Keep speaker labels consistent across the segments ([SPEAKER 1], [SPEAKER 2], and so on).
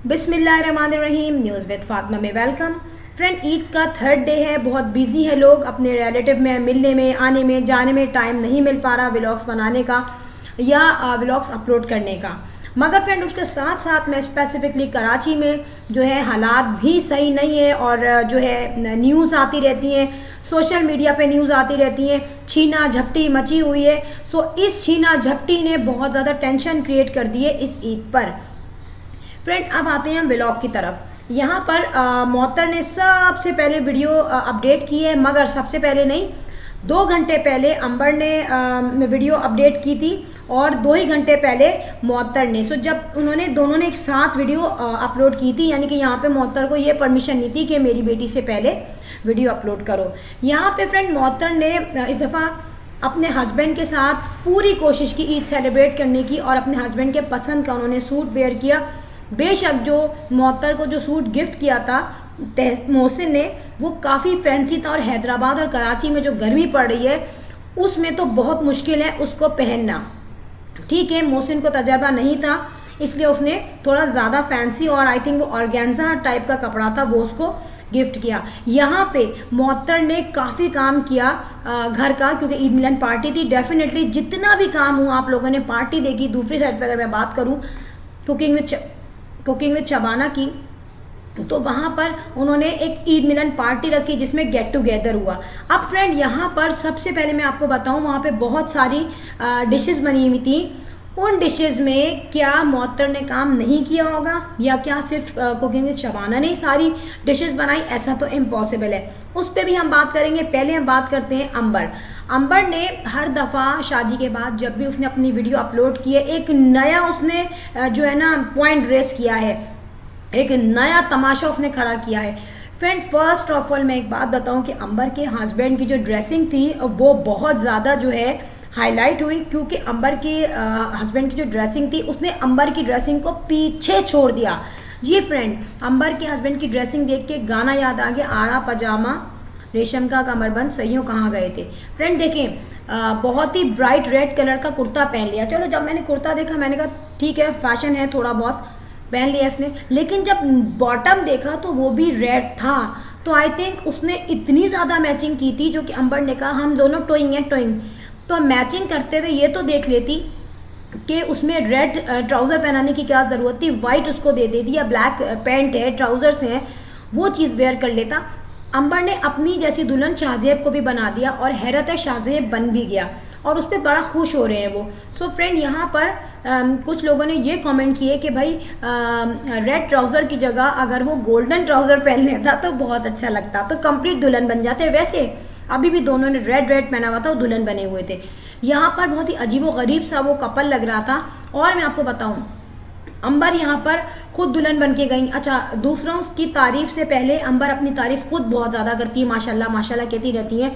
[SPEAKER 1] बिस्मिल्लाहिर्रहमानिर्रहीम। News with Fatima में welcome. Friend, Eid का थर्ड डे है, बहुत बिजी है लोग अपने रिलेटिव में मिलने में, आने में, जाने में टाइम नहीं मिल पा रहा व्लॉग्स बनाने का या व्लॉग्स अपलोड करने का। मगर फ्रेंड, उसके साथ साथ मैं स्पेसिफिकली कराची में जो है हालात भी सही नहीं है और जो है न्यूज़ आती रहती हैं, सोशल मीडिया पे न्यूज़ आती रहती हैं, छीना झपटी मची हुई है। सो इस छीना झपटी ने बहुत ज़्यादा टेंशन क्रिएट कर दी है इस ईद पर। फ्रेंड, अब आते हैं हम व्लॉग की तरफ। यहाँ पर मोहतर ने सबसे पहले वीडियो अपडेट की है, मगर सबसे पहले नहीं, 2 घंटे पहले अंबर ने वीडियो अपडेट की थी और 2 ही घंटे पहले मोहतर ने। सो जब दोनों ने एक साथ वीडियो अपलोड की थी, यानी कि यहाँ पे मोहतर को ये परमिशन नहीं थी कि मेरी बेटी से पहले वीडियो अपलोड करो। यहाँ पे फ्रेंड मोहतर ने इस दफ़ा अपने हस्बैंड के साथ पूरी कोशिश की ईद सेलिब्रेट करने की और अपने हस्बैंड के पसंद का उन्होंने सूट वेयर किया। बेशक जो मोहतर को जो सूट गिफ्ट किया था मोहसिन ने, वो काफ़ी फैंसी था और हैदराबाद और कराची में जो गर्मी पड़ रही है उसमें तो बहुत मुश्किल है उसको पहनना। ठीक है, मोहसिन को तजर्बा नहीं था, इसलिए उसने थोड़ा ज़्यादा फैंसी और आई थिंक वो ऑर्गेन्जा टाइप का कपड़ा था, वो उसको गिफ्ट किया। यहाँ पे मोहतर ने काफ़ी काम किया घर का, क्योंकि ईद मिलन पार्टी थी। डेफिनेटली जितना भी काम हुआ आप लोगों ने पार्टी देखी। दूसरी साइड पर अगर मैं बात करूँ कुकिंग विद शबाना की, तो वहाँ पर उन्होंने एक ईद मिलन पार्टी रखी जिसमें गेट टुगेदर हुआ। अब फ्रेंड, यहाँ पर सबसे पहले मैं आपको बताऊँ, वहाँ पे बहुत सारी डिशेस बनी हुई थी। उन डिशेस में क्या मोहतर ने काम नहीं किया होगा या क्या सिर्फ कुकिंग विद शबाना ने सारी डिशेस बनाई, ऐसा तो इम्पॉसिबल है। उस पर भी हम बात करेंगे। पहले हम बात करते हैं अंबर ने हर दफ़ा शादी के बाद जब भी उसने अपनी वीडियो अपलोड की है, एक नया उसने जो है ना पॉइंट रेस किया है, एक नया तमाशा उसने खड़ा किया है। फ्रेंड, फर्स्ट ऑफ ऑल मैं एक बात बताऊं कि अंबर के हस्बैंड की जो ड्रेसिंग थी वो बहुत ज़्यादा जो है हाईलाइट हुई, क्योंकि अंबर के हस्बैंड की जो ड्रेसिंग थी उसने अंबर की ड्रेसिंग को पीछे छोड़ दिया। जी फ्रेंड, अंबर के हस्बैंड की ड्रेसिंग देख के गाना याद आ गया, आड़ा पजामा रेशम का कमरबंद सहियों कहाँ गए थे। फ्रेंड देखें, बहुत ही ब्राइट रेड कलर का कुर्ता पहन लिया। चलो, जब मैंने कुर्ता देखा मैंने कहा ठीक है, फैशन है, थोड़ा बहुत पहन लिया इसने। लेकिन जब बॉटम देखा तो वो भी रेड था। तो आई थिंक उसने इतनी ज़्यादा मैचिंग की थी, जो कि अंबर ने कहा हम दोनों टोइंग हैं टोइंग। तो मैचिंग करते हुए ये तो देख लेती कि उसमें रेड ट्राउज़र पहनाने की क्या ज़रूरत थी, वाइट उसको दे देती, या ब्लैक पैंट है, ट्राउज़र्स हैं, वो चीज़ वेयर कर लेता। अंबर ने अपनी जैसी दुल्हन शाहजेब को भी बना दिया और हैरत है शाहजेब बन भी गया और उस पर बड़ा खुश हो रहे हैं वो। सो फ्रेंड, यहाँ पर कुछ लोगों ने ये कमेंट किए कि भाई रेड ट्राउज़र की जगह अगर वो गोल्डन ट्राउज़र पहन लेता तो बहुत अच्छा लगता, तो कंप्लीट दुल्हन बन जाते। वैसे अभी भी दोनों ने रेड पहना हुआ था, वो दुल्हन बने हुए थे। यहाँ पर बहुत ही अजीब व गरीब सा वो कपल लग रहा था। और मैं आपको बताऊँ, अंबर यहाँ पर खुद दुल्हन बन के गई। अच्छा, दूसरों की तारीफ से पहले अंबर अपनी तारीफ खुद बहुत ज़्यादा करती है, माशाल्लाह माशाल्लाह कहती रहती हैं।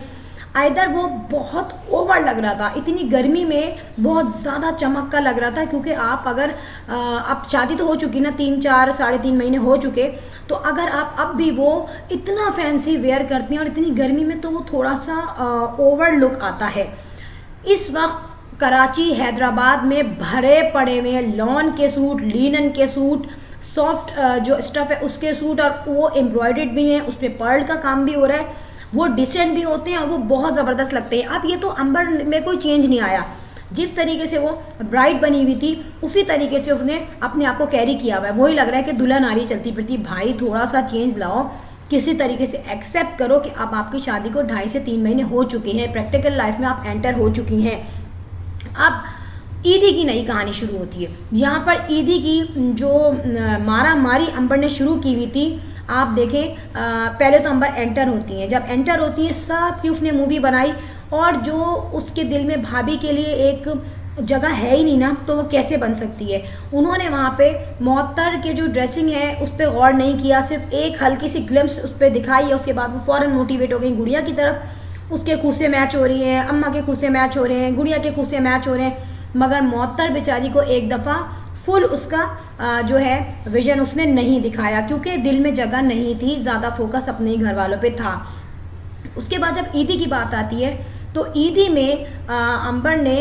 [SPEAKER 1] आइदर वो बहुत ओवर लग रहा था, इतनी गर्मी में बहुत ज़्यादा चमक का लग रहा था, क्योंकि आप अगर अब शादी तो हो चुकी ना, 3-4 साढ़े 3 महीने हो चुके, तो अगर आप अब भी वो इतना फैंसी वेयर करती हैं और इतनी गर्मी में, तो वो थोड़ा सा ओवर लुक आता है। इस वक्त कराची हैदराबाद में भरे पड़े हुए लॉन के सूट, लिनन के सूट, सॉफ्ट जो स्टफ़ है उसके सूट, और वो एम्ब्रॉयडर्ड भी हैं, उस पर पर्ल का काम भी हो रहा है, वो डिसेंट भी होते हैं और वो बहुत ज़बरदस्त लगते हैं। अब ये तो अंबर में कोई चेंज नहीं आया, जिस तरीके से वो ब्राइड बनी हुई थी उसी तरीके से उसने अपने आप को कैरी किया हुआ है। वही लग रहा है कि दुल्हन आ रही चलती फिरती। भाई थोड़ा सा चेंज लाओ, किसी तरीके से एक्सेप्ट करो कि अब आपकी शादी को 2.5 से 3 महीने हो चुके हैं, प्रैक्टिकल लाइफ में आप एंटर हो चुकी हैं। अब ईदी की नई कहानी शुरू होती है। यहाँ पर ईदी की जो मारा मारी अंबर ने शुरू की हुई थी, आप देखें, पहले तो अंबर एंटर होती हैं। जब एंटर होती है सब की उसने मूवी बनाई, और जो उसके दिल में भाभी के लिए एक जगह है ही नहीं ना, तो वो कैसे बन सकती है। उन्होंने वहाँ पे मोहतर के जो ड्रेसिंग है उस पर गौर नहीं किया, सिर्फ एक हल्की सी ग्लिम्स उस पर दिखाई है। उसके बाद वो फ़ौरन मोटिवेट हो गई गुड़िया की तरफ। उसके खूसे मैच हो रही हैं, अम्मा के खूसे मैच हो रहे हैं, गुड़िया के खूसे मैच हो रहे हैं, मगर मोहतर बेचारी को एक दफ़ा फुल उसका जो है विजन उसने नहीं दिखाया, क्योंकि दिल में जगह नहीं थी, ज़्यादा फोकस अपने ही घर वालों पे था। उसके बाद जब ईदी की बात आती है, तो ईदी में अंबर ने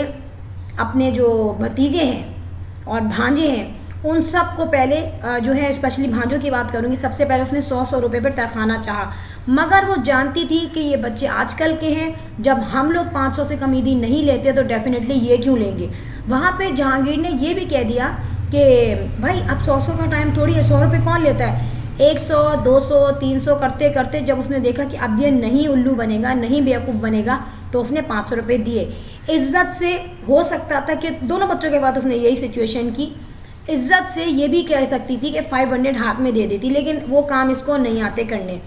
[SPEAKER 1] अपने जो भतीजे हैं और भांजे हैं उन सब को पहले जो है, स्पेशली भांजों की बात करूँगी, सबसे पहले उसने 100 रुपये पर तरखाना चाहा, मगर वो जानती थी कि ये बच्चे आजकल के हैं, जब हम लोग 500 से कम ईदी नहीं लेते तो डेफिनेटली ये क्यों लेंगे। वहाँ पे जहांगीर ने ये भी कह दिया कि भाई अब 100 का टाइम थोड़ी है, 100 रुपये कौन लेता है। 100, 200, 300 करते करते जब उसने देखा कि अब ये नहीं उल्लू बनेगा, नहीं बेवकूफ़ बनेगा, तो उसने 500 रुपये दिए। इज्जत से हो सकता था कि दोनों बच्चों के बाद उसने यही सिचुएशन की, इज्जत से ये भी कह सकती थी कि 500 हाथ में दे देती, लेकिन वो काम इसको नहीं आते करने।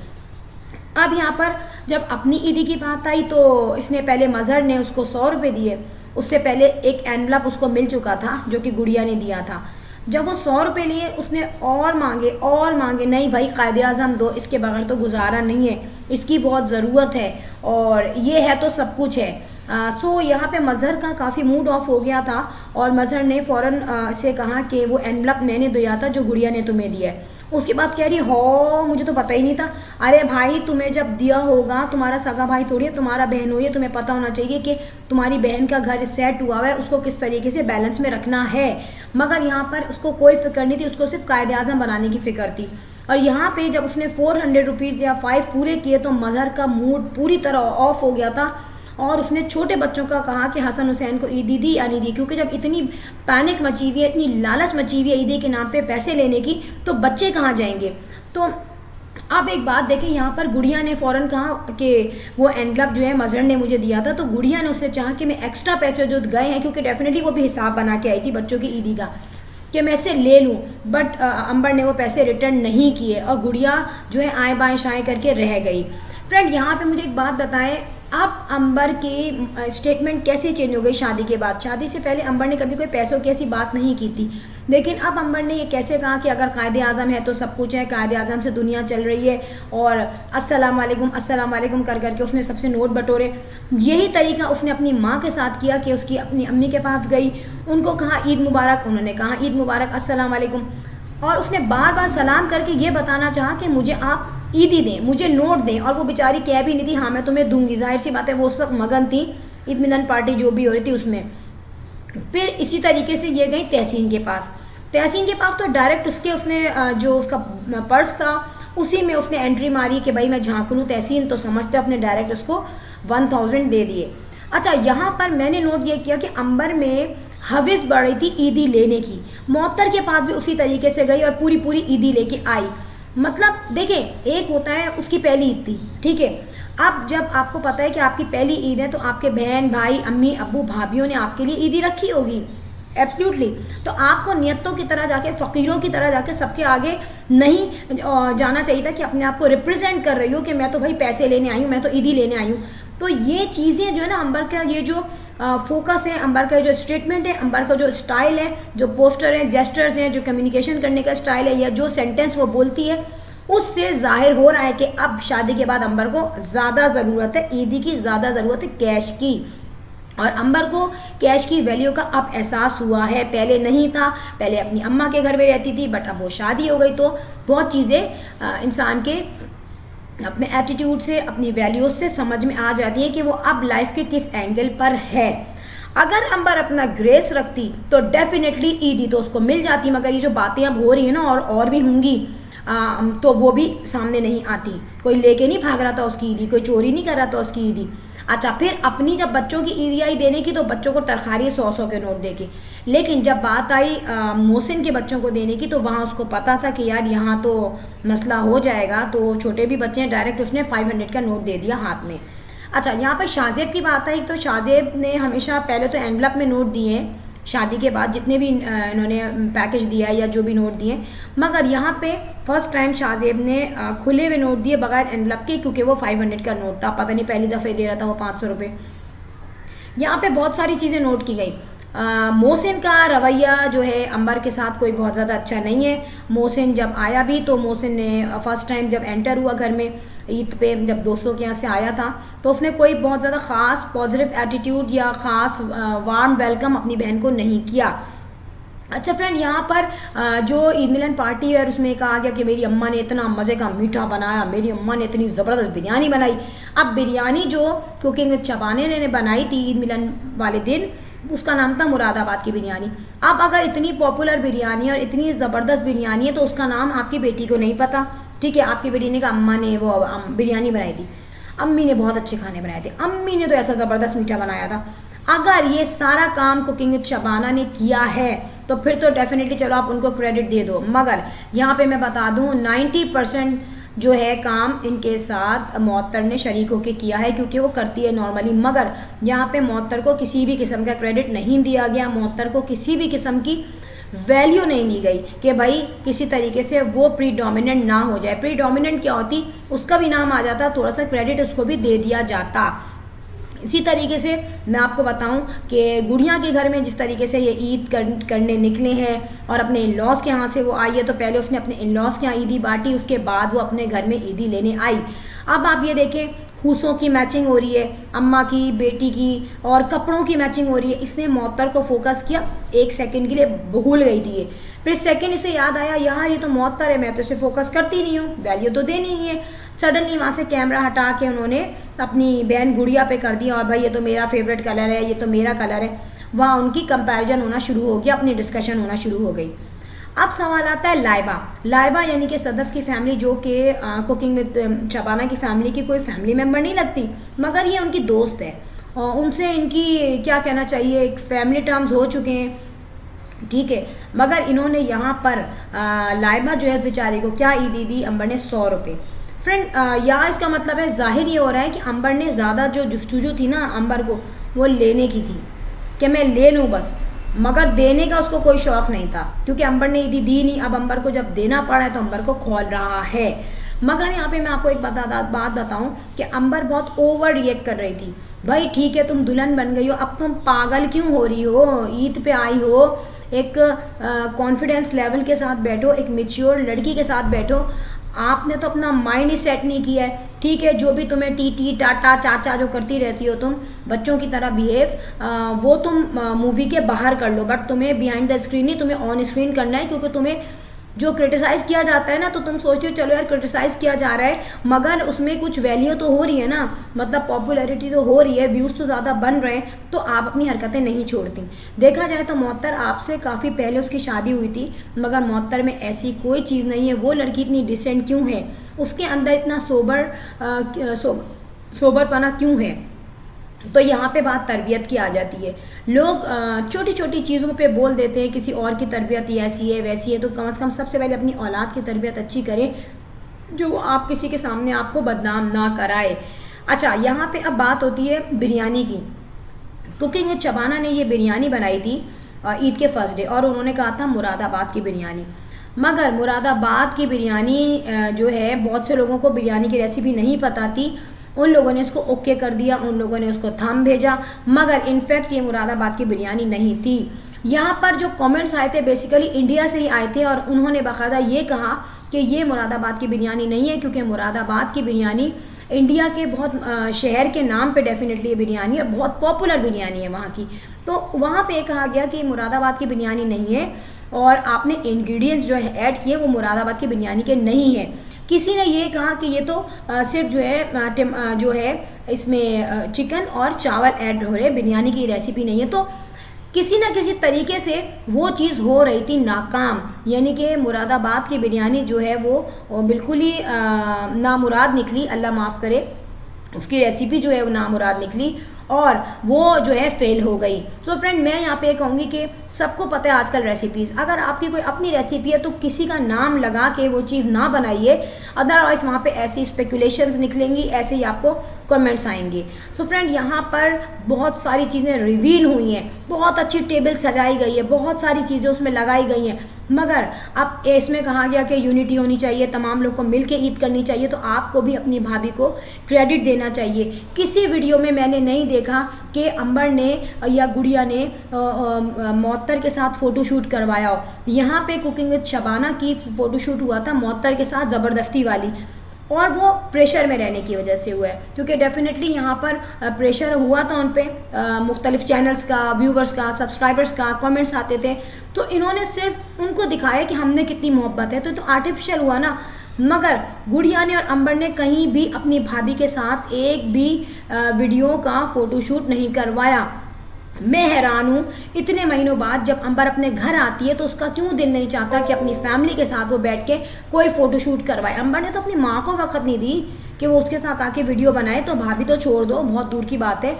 [SPEAKER 1] अब यहाँ पर जब अपनी ईदी की बात आई तो इसने पहले मज़हर ने उसको 100 रुपये दिए। उससे पहले एक एनवलप उसको मिल चुका था जो कि गुड़िया ने दिया था। जब वो 100 रुपये लिए उसने और मांगे, नहीं भाई कायदे आज़म दो, इसके बगैर तो गुजारा नहीं है, इसकी बहुत ज़रूरत है और ये है तो सब कुछ है। सो यहाँ पे मज़हर का काफ़ी मूड ऑफ हो गया था और मज़हर ने फ़ौरन से कहा कि वो एनवलप मैंने दिया था जो गुड़िया ने तुम्हें दिया है। उसके बाद कह रही हो मुझे तो पता ही नहीं था। अरे भाई तुम्हें जब दिया होगा, तुम्हारा सगा भाई थोड़ी है, तुम्हारा बहन हो, ये तुम्हें पता होना चाहिए कि तुम्हारी बहन का घर सेट हुआ है, उसको किस तरीके से बैलेंस में रखना है। मगर यहाँ पर उसको कोई फिक्र नहीं थी, उसको सिर्फ कायदे आज़म बनाने की फ़िक्र थी। और यहाँ पे जब उसने 400 रुपीज़ या 5 पूरे किए तो मज़हर का मूड पूरी तरह ऑफ हो गया था और उसने छोटे बच्चों का कहा कि हसन हुसैन को ईदी दी या नहीं दी, क्योंकि जब इतनी पैनिक मची हुई है, इतनी लालच मची हुई है ईदी के नाम पे पैसे लेने की, तो बच्चे कहाँ जाएंगे। तो अब एक बात देखें, यहाँ पर गुड़िया ने फ़ौरन कहा कि वो एनवलप जो है मज़हर ने मुझे दिया था, तो गुड़िया ने उससे चाहा कि मैं एक्स्ट्रा पैसे जो गए हैं, क्योंकि डेफिनेटली वो भी हिसाब बना के आई थी बच्चों की ईदी का, कि मैं इसे ले लूँ, बट अंबर ने वो पैसे रिटर्न नहीं किए और गुड़िया जो है आएँ बाएँ शाएँ करके रह गई। फ्रेंड यहाँ पे मुझे एक बात बताएं, अब अंबर की स्टेटमेंट कैसे चेंज हो गई शादी के बाद। शादी से पहले अंबर ने कभी कोई पैसों की ऐसी बात नहीं की थी, लेकिन अब अंबर ने ये कैसे कहा कि अगर कायदे आज़म है तो सब कुछ है, कायदे आज़म से दुनिया चल रही है, और अस्सलाम वालेकुम कर करके उसने सबसे नोट बटोरे। यही तरीका उसने अपनी माँ के साथ किया कि उसकी अपनी अम्मी के पास गई, उनको कहा ईद मुबारक, उन्होंने कहा ईद मुबारक, अस्सलाम वालेकुम, और उसने बार बार सलाम करके ये बताना चाहा कि मुझे आप ईदी दें, मुझे नोट दें, और वो बेचारी कह भी नहीं थी हाँ मैं तुम्हें दूंगी, जाहिर सी बात है वो उस वक्त मगन थी, ईद मिलन पार्टी जो भी हो रही थी उसमें। फिर इसी तरीके से ये गई तहसीन के पास। तहसीन के पास तो डायरेक्ट उसने जो उसका पर्स था उसी में उसने एंट्री मारी कि भाई मैं झाँक लूँ, तहसीन तो समझते अपने, डायरेक्ट उसको 1000 दे दिए। अच्छा, यहाँ पर मैंने नोट ये किया कि अंबर में हविस बढ़ रही थी ईदी लेने की, मौतर के पास भी उसी तरीके से गई और पूरी ईदी लेके आई। मतलब देखें, एक होता है उसकी पहली ईद थी, ठीक है, अब जब आपको पता है कि आपकी पहली ईद है तो आपके बहन भाई अम्मी अब्बू भाभीियों ने आपके लिए ईदी रखी होगी, एब्सोल्युटली। तो आपको नियतों की तरह जाके, फ़कीरों की तरह जाके सबके आगे नहीं जाना चाहिए था कि अपने आप को रिप्रेजेंट कर रही हो कि मैं तो भाई पैसे लेने आई हूँ, मैं तो ईदी लेने आई हूँ। तो ये चीज़ें जो है ना, अंबर का ये जो फोकस है, अंबर का जो स्टेटमेंट है, अंबर का जो स्टाइल है, जो पोस्टर है, जेस्टर्स हैं, जो कम्युनिकेशन करने का स्टाइल है, या जो सेंटेंस वो बोलती है, उससे जाहिर हो रहा है कि अब शादी के बाद अंबर को ज़्यादा ज़रूरत है ईदी की, ज़्यादा ज़रूरत है कैश की। और अंबर को कैश की वैल्यू का अब एहसास हुआ है, पहले नहीं था, पहले अपनी अम्मा के घर में रहती थी, बट अब वो शादी हो गई तो बहुत चीज़ें इंसान के अपने एटीट्यूड से, अपनी वैल्यूज से समझ में आ जाती है कि वो अब लाइफ के किस एंगल पर है। अगर अंबर अपना ग्रेस रखती तो डेफिनेटली ईदी तो उसको मिल जाती, मगर ये जो बातें अब हो रही है ना, और भी होंगी, तो वो भी सामने नहीं आती। कोई लेके नहीं भाग रहा था उसकी ईदी, कोई चोरी नहीं कर रहा था उसकी ईदी। अच्छा, फिर अपनी जब बच्चों की ईदी आई देने की तो बच्चों को टरखारी 100 के नोट दे के, लेकिन जब बात आई मोहसिन के बच्चों को देने की तो वहाँ उसको पता था कि यार यहाँ तो मसला हो जाएगा, तो छोटे भी बच्चे हैं, डायरेक्ट उसने 500 का नोट दे दिया हाथ में। अच्छा, यहाँ पर शाहजेब की बात आई तो शाहजेब ने हमेशा पहले तो एनवलप में नोट दिए हैं शादी के बाद, जितने भी इन्होंने पैकेज दिया या जो भी नोट दिए, मगर यहाँ पे फर्स्ट टाइम शाहजेब ने खुले हुए नोट दिए बगैर एनवलप के, क्योंकि वो 500 का नोट था, पता नहीं पहली दफ़े दे रहा था वो 500 रुपये। यहाँ पे बहुत सारी चीज़ें नोट की गई। मोहसिन का रवैया जो है अंबर के साथ कोई बहुत ज़्यादा अच्छा नहीं है। मोहसिन जब आया भी तो मोहसिन ने फर्स्ट टाइम जब एंटर हुआ घर में ईद पे, जब दोस्तों के यहाँ से आया था, तो उसने कोई बहुत ज़्यादा ख़ास पॉजिटिव एटीट्यूड या ख़ास वार्म वेलकम अपनी बहन को नहीं किया। अच्छा फ्रेंड, यहाँ पर जो ईद मिलन पार्टी है उसमें कहा गया कि मेरी अम्मा ने इतना मज़े का मीठा बनाया, मेरी अम्मा ने इतनी ज़बरदस्त बिरयानी बनाई। अब बिरयानी जो कुकिंग विद शबाना ने बनाई थी ईद मिलन वाले दिन, उसका नाम था मुरादाबाद की बिरयानी। अब अगर इतनी पॉपुलर बिरयानी और इतनी ज़बरदस्त बिरयानी है तो उसका नाम आपकी बेटी को नहीं पता, ठीक है। आपकी बेटी ने कहा अम्मा ने वो बिरयानी बनाई थी, अम्मी ने बहुत अच्छे खाने बनाए थे, अम्मी ने तो ऐसा ज़बरदस्त मीठा बनाया था। अगर ये सारा काम कुकिंग विद शबाना ने किया है तो फिर तो डेफिनेटली चलो आप उनको क्रेडिट दे दो, मगर यहाँ पे मैं बता दूँ 90% जो है काम इनके साथ मुअत्तर ने शरीक होकर किया है, क्योंकि वो करती है नॉर्मली। मगर यहाँ पे मुअत्तर को किसी भी किस्म का क्रेडिट नहीं दिया गया, मुअत्तर को किसी भी किस्म की वैल्यू नहीं दी गई कि भाई किसी तरीके से वो प्रीडोमिनेंट ना हो जाए। प्रीडोमिनेंट क्या होती, उसका भी नाम आ जाता, थोड़ा सा क्रेडिट उसको भी दे दिया जाता। इसी तरीके से मैं आपको बताऊं कि गुड़िया के घर में जिस तरीके से ये ईद करने निकले हैं और अपने इन लॉज के यहाँ से वो आई है, तो पहले उसने अपने इन लॉज के यहाँ ईदी बांटी, उसके बाद वो अपने घर में ईदी लेने आई। अब आप ये देखें, खूसों की मैचिंग हो रही है, अम्मा की, बेटी की, और कपड़ों की मैचिंग हो रही है। इसने मुअत्तर को फोकस किया, एक सेकंड के लिए भूल गई थी ये, फिर सेकंड इसे याद आया यार ये तो मुअत्तर है, मैं तो इसे फोकस करती नहीं हूँ, वैल्यू तो देनी ही है। सडनली वहाँ से कैमरा हटा के उन्होंने अपनी बहन गुड़िया पे कर दिया, और भाई ये तो मेरा फेवरेट कलर है, ये तो मेरा कलर है। वहाँ उनकी कंपैरिजन होना शुरू हो गया, अपनी डिस्कशन होना शुरू हो गई। अब सवाल आता है लाइबा। लाइबा यानी कि सदफ़ की फैमिली, जो कि कुकिंग विद शबाना की फैमिली की कोई फैमिली मेम्बर नहीं लगती, मगर ये उनकी दोस्त है और उनसे इनकी क्या कहना चाहिए, एक फैमिली टर्म्स हो चुके हैं, ठीक है। मगर इन्होंने यहाँ पर लाइबा जो है बेचारी को क्या ईदी दी, अंबर ने 100 रुपये। फ्रेंड यहाँ इसका मतलब है, जाहिर ये हो रहा है कि अंबर ने ज़्यादा जो जुस्तजू थी ना अंबर को, वो लेने की थी कि मैं ले लूँ बस, मगर देने का उसको कोई शौक़ नहीं था, क्योंकि अंबर ने ईदी दी नहीं। अब अंबर को जब देना पड़ा है तो अंबर को खोल रहा है। मगर यहाँ पे मैं आपको एक बात बताऊँ कि अंबर बहुत ओवर रिएक्ट कर रही थी। भाई ठीक है, तुम दुल्हन बन गई हो, अब तुम पागल क्यों हो रही हो, ईद पे आई हो, एक कॉन्फिडेंस लेवल के साथ बैठो, एक मैच्योर लड़की के साथ बैठो। आपने तो अपना माइंड ही सेट नहीं किया है, ठीक है। जो भी तुम्हें टीटी टाटा चाचा जो करती रहती हो तुम, बच्चों की तरह बिहेव, वो तुम मूवी के बाहर कर लो, बट तुम्हें बिहाइंड द स्क्रीन नहीं, तुम्हें ऑन स्क्रीन करना है। क्योंकि तुम्हें जो क्रिटिसाइज़ किया जाता है ना, तो तुम सोचते हो चलो यार क्रिटिसाइज़ किया जा रहा है, मगर उसमें कुछ वैल्यू तो हो रही है ना, मतलब पॉपुलैरिटी तो हो रही है, व्यूज़ तो ज़्यादा बन रहे हैं, तो आप अपनी हरकतें नहीं छोड़ती। देखा जाए तो मुअत्तर आपसे काफ़ी पहले उसकी शादी हुई थी, मगर मुअत्तर में ऐसी कोई चीज़ नहीं है। वो लड़की इतनी डिसेंट क्यों है, उसके अंदर इतना सोबरपना क्यों है, तो यहाँ पे बात तरबियत की आ जाती है। लोग छोटी छोटी चीज़ों पे बोल देते हैं किसी और की तरबियत ऐसी है वैसी है, तो कम से कम सबसे पहले अपनी औलाद की तरबियत अच्छी करें, जो आप किसी के सामने आपको बदनाम ना कराए। अच्छा, यहाँ पे अब बात होती है बिरयानी की। कुकिंग विद शबाना ने ये बिरयानी बनाई थी ईद के फर्स्ट डे, और उन्होंने कहा था मुरादाबाद की बिरयानी। मगर मुरादाबाद की बिरयानी जो है, बहुत से लोगों को बिरयानी की रेसिपी नहीं पता थी, उन लोगों ने इसको ओके कर दिया, उन लोगों ने उसको थम भेजा, मगर इनफैक्ट ये मुरादाबाद की बिरयानी नहीं थी। यहाँ पर जो कमेंट्स आए थे बेसिकली इंडिया से ही आए थे, और उन्होंने बाकायदा ये कहा कि ये मुरादाबाद की बिरयानी नहीं है, क्योंकि मुरादाबाद की बिरयानी इंडिया के बहुत शहर के नाम पे डेफिनेटली ये बिरयानी और बहुत पॉपुलर बिरयानी है वहाँ की। तो वहाँ पे कहा गया कि मुरादाबाद की बिरयानी नहीं है, और आपने इंग्रेडिएंट्स जो है ऐड किए वो मुरादाबाद की बिरयानी के नहीं है। किसी ने ये कहा कि ये तो सिर्फ जो है इसमें चिकन और चावल ऐड हो रहे, बिरयानी की रेसिपी नहीं है। तो किसी ना किसी तरीके से वो चीज़ हो रही थी नाकाम, यानी कि मुरादाबाद की बिरयानी जो है वो बिल्कुल ही नामुराद निकली, अल्लाह माफ़ करे, उसकी रेसिपी जो है वो नामुराद निकली और वो जो है फेल हो गई। तो फ्रेंड मैं यहाँ पे कहूँगी कि सबको पता है आजकल रेसिपीज़, अगर आपकी कोई अपनी रेसिपी है तो किसी का नाम लगा के वो चीज़ ना बनाइए, अदरवाइज़ वहाँ पे ऐसी स्पेकुलेशंस निकलेंगी, ऐसे ही आपको कमेंट्स आएंगे। सो फ्रेंड यहाँ पर बहुत सारी चीज़ें रिवील हुई हैं, बहुत अच्छी टेबल सजाई गई है, बहुत सारी चीज़ें उसमें लगाई गई हैं, मगर अब इसमें कहा गया कि यूनिटी होनी चाहिए, तमाम लोग को मिल के ईद करनी चाहिए, तो आपको भी अपनी भाभी को क्रेडिट देना चाहिए। किसी वीडियो में मैंने नहीं देखा कि अंबर ने या गुड़िया ने मुअत्तर के साथ फ़ोटोशूट करवाया हो। यहाँ पे कुकिंग विद शबाना की फ़ोटोशूट हुआ था मुअत्तर के साथ, ज़बरदस्ती वाली, और वो प्रेशर में रहने की वजह से हुआ है, क्योंकि डेफिनेटली यहाँ पर प्रेशर हुआ था उन पर, मुख्तलिफ चैनल्स का, व्यूवर्स का, सब्सक्राइबर्स का कमेंट्स आते थे, तो इन्होंने सिर्फ उनको दिखाया कि हमने कितनी मोहब्बत है, तो आर्टिफिशियल हुआ ना। मगर गुड़िया ने और अंबर ने कहीं भी अपनी भाभी के साथ एक भी वीडियो का फ़ोटोशूट नहीं करवाया। मैं हैरान हूँ, इतने महीनों बाद जब अंबर अपने घर आती है तो उसका क्यों दिल नहीं चाहता कि अपनी फैमिली के साथ वो बैठ के कोई फ़ोटोशूट करवाए। अंबर ने तो अपनी माँ को वक्त नहीं दी कि वो उसके साथ आके वीडियो बनाए, तो भाभी तो छोड़ दो, बहुत दूर की बात है।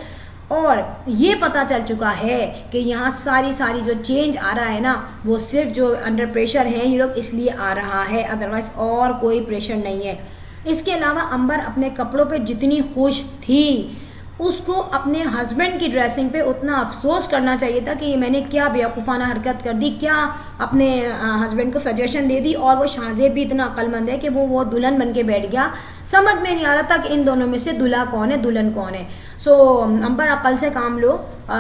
[SPEAKER 1] और ये पता चल चुका है कि यहाँ सारी जो चेंज आ रहा है ना, वो सिर्फ जो अंडर प्रेशर है ये लोग इसलिए आ रहा है, अदरवाइज़ और कोई प्रेशर नहीं है। इसके अलावा अंबर अपने कपड़ों पे जितनी खुश थी, उसको अपने हस्बैंड की ड्रेसिंग पे उतना अफसोस करना चाहिए था कि ये मैंने क्या बेवकूफ़ाना हरकत कर दी, क्या अपने हस्बैंड को सजेशन दे दी। और वो शाहजेब भी इतना अक्लमंद है कि वो दुल्हन बन के बैठ गया। समझ में नहीं आ रहा था कि इन दोनों में से दूल्हा कौन है दुल्हन कौन है। सो अंबर अक्ल से काम लो,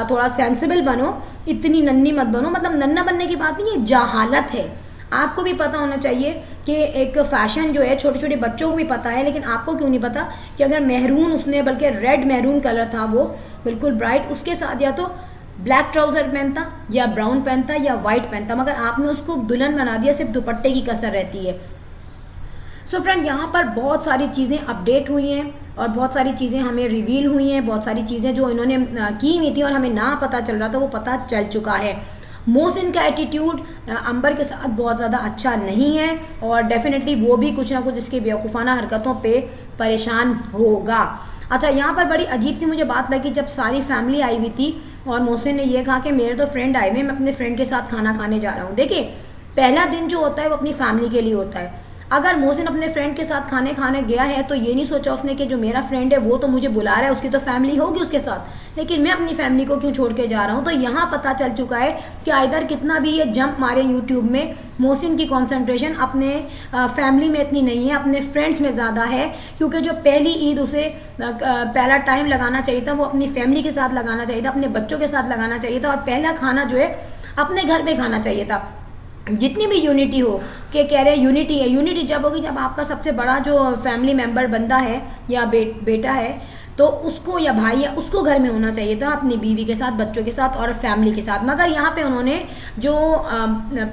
[SPEAKER 1] थोड़ा सेंसिबल बनो, इतनी नन्ही मत बनो। मतलब नन्ना बनने की बात नहीं है, जहालत है। आपको भी पता होना चाहिए कि एक फ़ैशन जो है छोटे छोटे बच्चों को भी पता है, लेकिन आपको क्यों नहीं पता कि अगर मेहरून, उसने बल्कि रेड मेहरून कलर था वो बिल्कुल ब्राइट, उसके साथ या तो ब्लैक ट्राउज़र पहनता या ब्राउन पहनता या वाइट पहनता, मगर आपने उसको दुल्हन बना दिया, सिर्फ दुपट्टे की कसर रहती है। सो फ्रेंड, यहाँ पर बहुत सारी चीज़ें अपडेट हुई हैं और बहुत सारी चीज़ें हमें रिवील हुई हैं, बहुत सारी चीज़ें जो इन्होंने की हुई थी और हमें ना पता चल रहा था वो पता चल चुका है। मोहसिन का एटीट्यूड अंबर के साथ बहुत ज़्यादा अच्छा नहीं है और डेफिनेटली वो भी कुछ ना कुछ इसकी बेवकूफ़ाना हरकतों पे परेशान होगा। अच्छा, यहाँ पर बड़ी अजीब सी मुझे बात लगी जब सारी फैमिली आई हुई थी और मोहसिन ने ये कहा कि मेरे तो फ्रेंड आए हुए, मैं अपने फ्रेंड के साथ खाना खाने जा रहा हूँ। देखिए, पहला दिन जो होता है वो अपनी फैमिली के लिए होता है। अगर मोहसिन अपने फ्रेंड के साथ खाने गया है तो ये नहीं सोचा उसने कि जो मेरा फ्रेंड है वो तो मुझे बुला रहा है, उसकी तो फैमिली होगी उसके साथ, लेकिन मैं अपनी फैमिली को क्यों छोड़ के जा रहा हूँ। तो यहाँ पता चल चुका है कि इधर कितना भी ये जंप मारे यूट्यूब में, मोहसिन की कंसंट्रेशन अपने फैमिली में इतनी नहीं है, अपने फ्रेंड्स में ज़्यादा है। क्योंकि जो पहली ईद उसे पहला टाइम लगाना चाहिए था वो अपनी फैमिली के साथ लगाना चाहिए था, अपने बच्चों के साथ लगाना चाहिए था और पहला खाना जो है अपने घर पे खाना चाहिए था। जितनी भी यूनिटी हो, कि कह रहे यूनिटी है, यूनिटी जब होगी जब आपका सबसे बड़ा जो फैमिली मेम्बर बंदा है या बेटा है तो उसको, या भाई है, उसको घर में होना चाहिए था अपनी बीवी के साथ, बच्चों के साथ और फैमिली के साथ। मगर यहाँ पे उन्होंने जो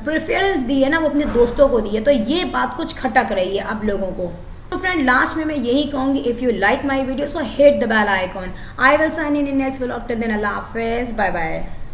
[SPEAKER 1] प्रेफरेंस दी है ना वो अपने दोस्तों को दी है, तो ये बात कुछ खटक रही है अब लोगों को। तो फ्रेंड, लास्ट में मैं यही कहूँगी, if you like my video so hit the bell icon. I will sign in next vlog. Till then Allah हाफिज़, बाय बाय।